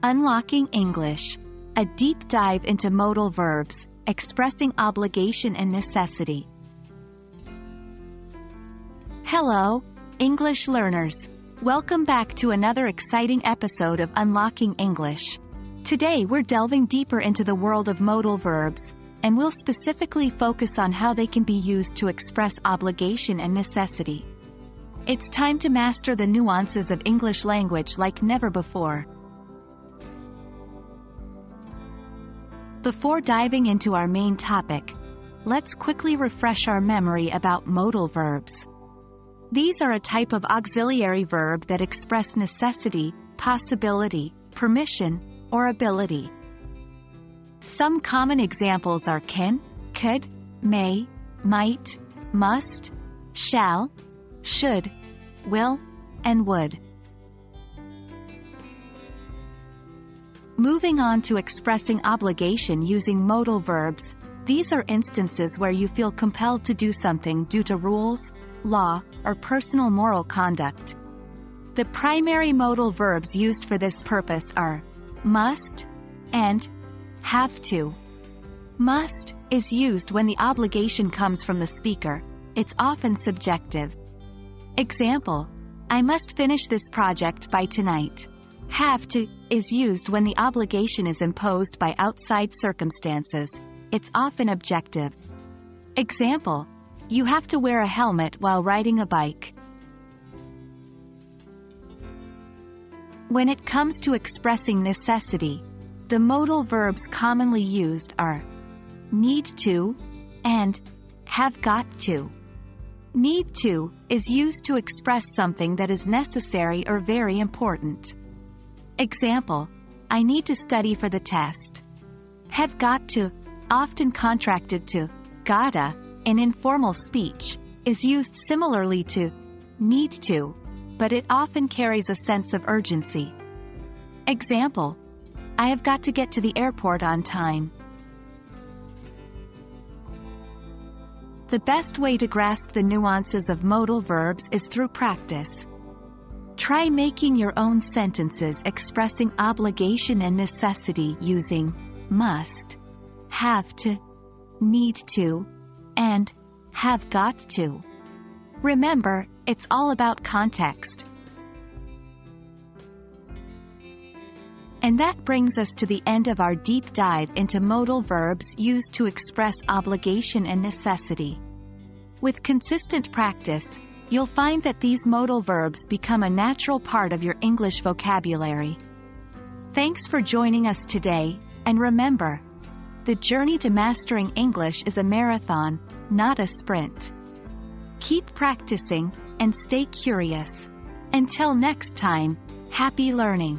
Unlocking English. A deep dive into modal verbs, expressing obligation and necessity. Hello, English learners. Welcome back to another exciting episode of Unlocking English. Today we're delving deeper into the world of modal verbs, and we'll specifically focus on how they can be used to express obligation and necessity. It's time to master the nuances of English language like never before. Before diving into our main topic, let's quickly refresh our memory about modal verbs. These are a type of auxiliary verb that express necessity, possibility, permission, or ability. Some common examples are can, could, may, might, must, shall, should, will, and would. Moving on to expressing obligation using modal verbs, these are instances where you feel compelled to do something due to rules, law, or personal moral conduct. The primary modal verbs used for this purpose are must and have to. Must is used when the obligation comes from the speaker. It's often subjective. Example: I must finish this project by tonight. Have to is used when the obligation is imposed by outside circumstances. It's often objective. Example: you have to wear a helmet while riding a bike. When it comes to expressing necessity, the modal verbs commonly used are need to and have got to. Need to is used to express something that is necessary or very important. Example: I need to study for the test. Have got to, often contracted to gotta in informal speech, is used similarly to need to, but it often carries a sense of urgency. Example: I have got to get to the airport on time. The best way to grasp the nuances of modal verbs is through practice. Try making your own sentences expressing obligation and necessity using must, have to, need to, and have got to. Remember, it's all about context. And that brings us to the end of our deep dive into modal verbs used to express obligation and necessity. With consistent practice, you'll find that these modal verbs become a natural part of your English vocabulary. Thanks for joining us today, and remember, the journey to mastering English is a marathon, not a sprint. Keep practicing, and stay curious. Until next time, happy learning!